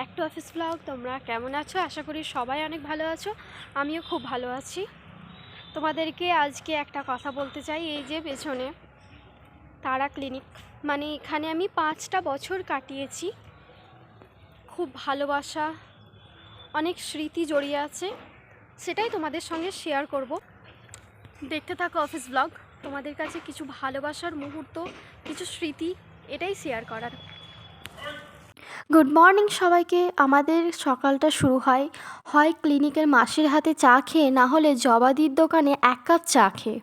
Back to office blog. তোমরা কেমন আছো? আশা করি সবাই অনেক ভালো আছো। আমিও খুব ভালো আছি। তোমাদেরকে আজকে একটা কথা বলতে চাই। এই যে পেছনে তারা ক্লিনিক, মানে এখানে আমি 5টা বছর কাটিয়েছি। খুব ভালোবাসা, অনেক স্মৃতি জড়িয়ে আছে, সেটাই তোমাদের সঙ্গে শেয়ার করব। দেখতে থাকো অফিস ব্লগ। তোমাদের কাছে কিছু ভালোবাসার মুহূর্ত, কিছু স্মৃতি, এটাই শেয়ার করার। গুড মর্নিং সবাইকে। আমাদের সকালটা শুরু হয় ক্লিনিকের মাসির হাতে চা খেয়ে, না হলে জবাদির দোকানে 1 কাপ চা খেয়ে।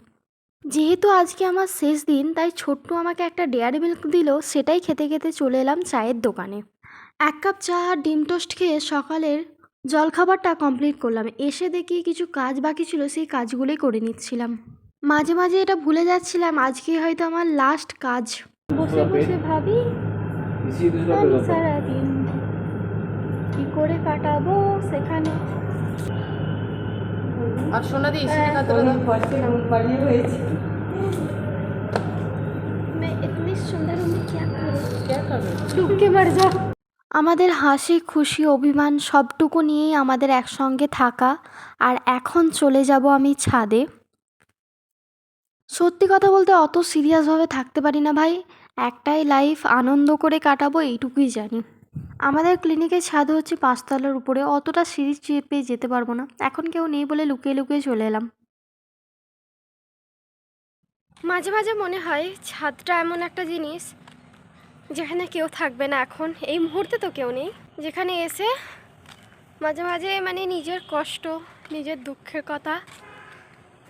যেহেতু আজকে আমার শেষ দিন, তাই ছোট্টু আমাকে একটা ডেয়ারি মিল্ক দিল, সেটাই খেতে খেতে চলে এলাম চায়ের দোকানে। 1 কাপ চা আর ডিম টোস্ট খেয়ে সকালের জলখাবারটা কমপ্লিট করলাম। এসে দেখি কিছু কাজ বাকি ছিল, সেই কাজগুলোই করে নিচ্ছিলাম। মাঝে মাঝে এটা ভুলে যাচ্ছিলাম আজকে হয়তো আমার লাস্ট কাজ। বসে বসে ভাবি আমি সারাদিন কি করে কাটাবো সেখানে। আর সোনা দি इसी का तो बढ़िया হয়েছে। मैं इतनी सुंदर हूँ, मैं क्या करूँ? क्या करবে? डूब के मर जाओ। আমাদের হাসি খুশি অভিমান সবটুকু নিয়েই আমাদের একসঙ্গে থাকা। আর এখন চলে যাব আমি ছাদে। সত্যি কথা বলতে অত সিরিয়াসভাবে থাকতে পারি না ভাই। একটাই লাইফ, আনন্দ করে কাটাবো এইটুকুই জানি। আমাদের ক্লিনিকের ছাদ হচ্ছে 5 তলার উপরে, অতটা সিঁড়ি চেপে যেতে পারবো না। এখন কেউ নেই বলে লুকিয়ে লুকিয়ে চলে এলাম। মাঝে মাঝে মনে হয় ছাদটা এমন একটা জিনিস যেখানে কেউ থাকবে না। এখন এই মুহূর্তে তো কেউ নেই, যেখানে এসে মাঝে মাঝে মানে নিজের কষ্ট, নিজের দুঃখের কথা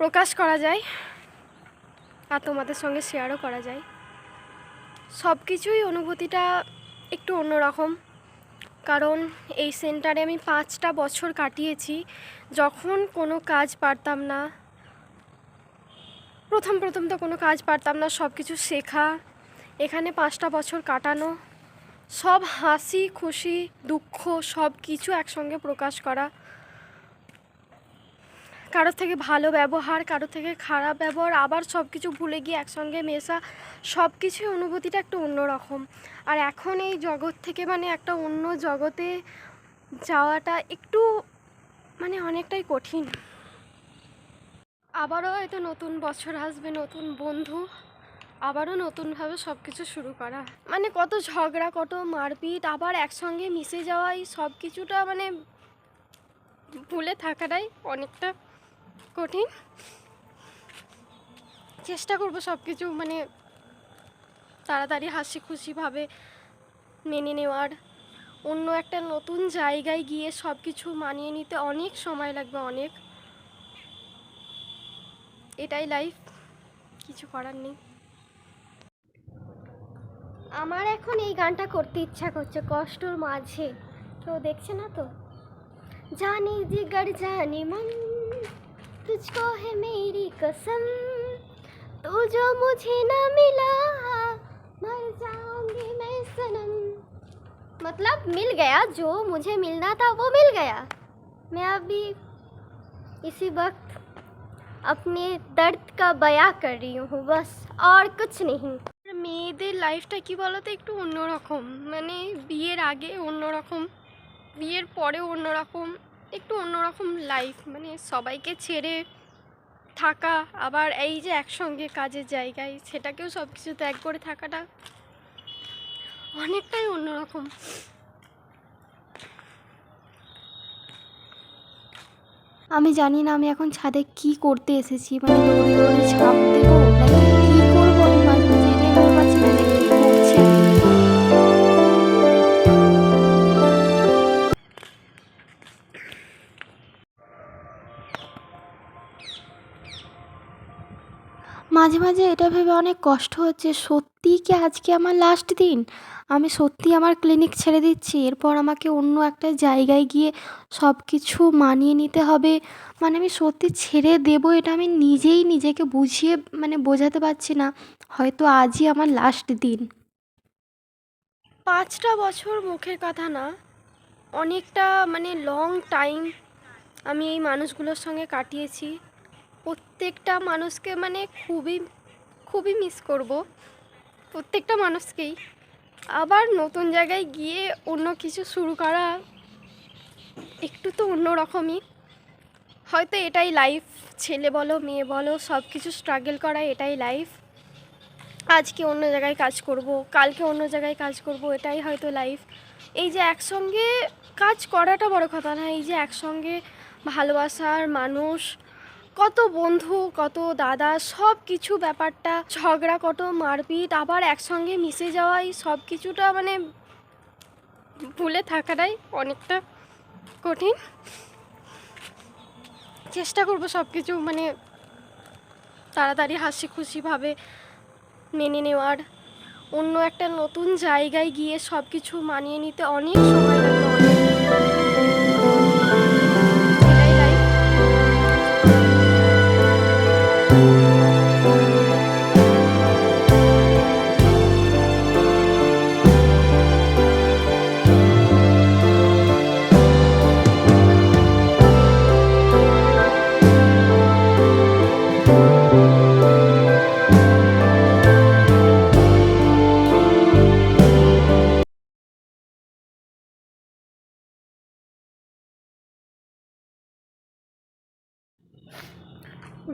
প্রকাশ করা যায়, আর তোমাদের সঙ্গে শেয়ারও করা যায়। সব কিছুই অনুভূতিটা একটু অন্যরকম, কারণ এই সেন্টারে আমি 5টা বছর কাটিয়েছি। যখন কোনো কাজ পারতাম না, প্রথম তো কোনো কাজ পারতাম না, সব কিছু শেখা, এখানে 5টা বছর কাটানো, সব হাসি খুশি দুঃখ সব কিছু একসঙ্গে প্রকাশ করা, কারোর থেকে ভালো ব্যবহার, কারোর থেকে খারাপ ব্যবহার, আবার সব কিছু ভুলে গিয়ে একসঙ্গে মেশা, সব কিছুই অনুভূতিটা একটু অন্যরকম। আর এখন এই জগৎ থেকে মানে একটা অন্য জগতে যাওয়াটা একটু মানে অনেকটাই কঠিন। আবারও হয়তো নতুন বছর আসবে, নতুন বন্ধু, আবারও নতুনভাবে সব কিছু শুরু করা। মানে কত ঝগড়া, কত মারপিট, আবার একসঙ্গে মিশে যাওয়াই সব কিছুটা মানে ভুলে থাকাটাই অনেকটা কঠিন। চেষ্টা করবো সব কিছু মানে তাড়াতাড়ি হাসি খুশিভাবে মেনে নেওয়ার। অন্য একটা নতুন জায়গায় গিয়ে সব কিছু মানিয়ে নিতে অনেক সময় লাগবে, অনেক। এটাই লাইফ, কিছু করার নেই। আমার এখন এই গানটা করতে ইচ্ছা করছে কষ্টর মাঝে, কেউ দেখছে না তো। জানি জিগর জানি মন तुझको है मेरी कसम, तू जो मुझे ना मिला मर जाऊंगी मैं सनम। मतलब मिल गया, जो मुझे मिलना था वो मिल गया। मैं अभी इसी वक्त अपने दर्द का बयां कर रही हूँ बस, और कुछ नहीं। মেয়েদের লাইফটা কি বলতো একটু অন্যরকম, মানে বিয়ের আগে অন্যরকম, বিয়ের পরেও অন্যরকম, একটু অন্যরকম লাইফ, মানে সবাইকে ছেড়ে থাকা, আবার এই যে একসঙ্গে কাজের জায়গায় সেটাকেও সব কিছু ত্যাগ করে থাকাটা অনেকটাই অন্যরকম। আমি জানি না আমি এখন ছাদে কি করতে এসেছি, মানে দৌড়ে দৌড়ে ঝাঁপ দেবো নাকি কী করবো, আমি মাঝে মাঝে এটাই ভেবে পাচ্ছি না যে কী করছি আমি। মাঝে মাঝে এটা ভেবে অনেক কষ্ট হচ্ছে, সত্যিই কি আজকে আমার লাস্ট দিন? আমি সত্যি আমার ক্লিনিক ছেড়ে দিচ্ছি, এরপর আমাকে অন্য একটা জায়গায় গিয়ে সব কিছু মানিয়ে নিতে হবে। মানে আমি সত্যি ছেড়ে দেবো, এটা আমি নিজেই নিজেকে বুঝিয়ে মানে বোঝাতে পারছি না। হয়তো আজই আমার লাস্ট দিন। 5টা বছর মুখের কথা না, অনেকটা মানে লং টাইম আমি এই মানুষগুলোর সঙ্গে কাটিয়েছি। প্রত্যেকটা মানুষকে মানে খুবই খুবই মিস করব, প্রত্যেকটা মানুষকেই। আবার নতুন জায়গায় গিয়ে অন্য কিছু শুরু করা একটু তো অন্যরকমই। হয়তো এটাই লাইফ, ছেলে বলো মেয়ে বলো সব কিছু স্ট্রাগল করা এটাই লাইফ। আজকে অন্য জায়গায় কাজ করব, কালকে অন্য জায়গায় কাজ করব, এটাই হয়তো লাইফ। এই যে একসঙ্গে কাজ করাটা বড় কথা না, এই যে একসঙ্গে ভালোবাসার মানুষ, কত বন্ধু, কত দাদা, সব কিছু ব্যাপারটা, ঝগড়া, কত মারপিট, আবার একসঙ্গে মিশে যাওয়াই সব কিছুটা মানে ভুলে থাকাটাই অনেকটা কঠিন। চেষ্টা করব সব কিছু মানে তাড়াতাড়ি হাসি খুশিভাবে মেনে নেওয়ার। অন্য একটা নতুন জায়গায় গিয়ে সব কিছু মানিয়ে নিতে অনেক সময় লাগবে, অনেক। এটাই লাইফ।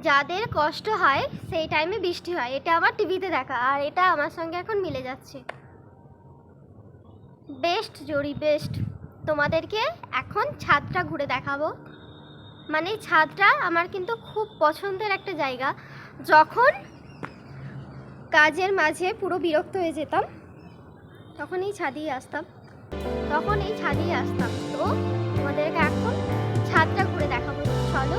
যাদের কষ্ট হয় সেই টাইমে বৃষ্টি হয়, এটা আমার টিভিতে দেখা, আর এটা আমার সঙ্গে এখন মিলে যাচ্ছে। বেস্ট জড়ি বেস্ট। তোমাদেরকে এখন ছাদটা ঘুরে দেখাবো। মানে ছাদটা আমার কিন্তু খুব পছন্দের একটা জায়গা। যখন কাজের মাঝে পুরো বিরক্ত হয়ে যেতাম তখন এই ছাদেই আসতাম, তো তোমাদেরকে এখন ছাদটা ঘুরে দেখাবো, চলো।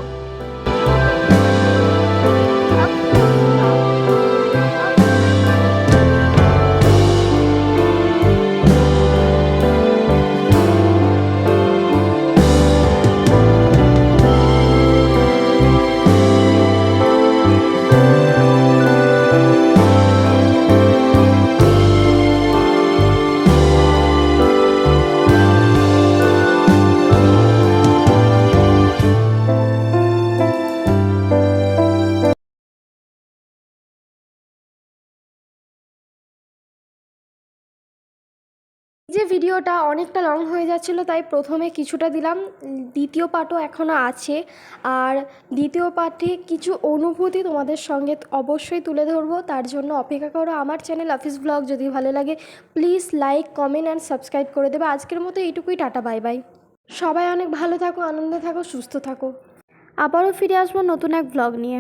যে ভিডিওটা অনেকটা লং হয়ে যাচ্ছিলো, তাই প্রথমে কিছুটা দিলাম, দ্বিতীয় পার্টও এখনও আছে। আর দ্বিতীয় পার্টে কিছু অনুভূতি তোমাদের সঙ্গে অবশ্যই তুলে ধরবো, তার জন্য অপেক্ষা করো। আমার চ্যানেল অফিস ব্লগ যদি ভালো লাগে please like, comment and subscribe করে দেবে। আজকের মতো এইটুকুই, টাটা, বাই বাই। সবাই অনেক ভালো থাকো, আনন্দে থাকো, সুস্থ থাকো। আবারও ফিরে আসবো নতুন এক ব্লগ নিয়ে।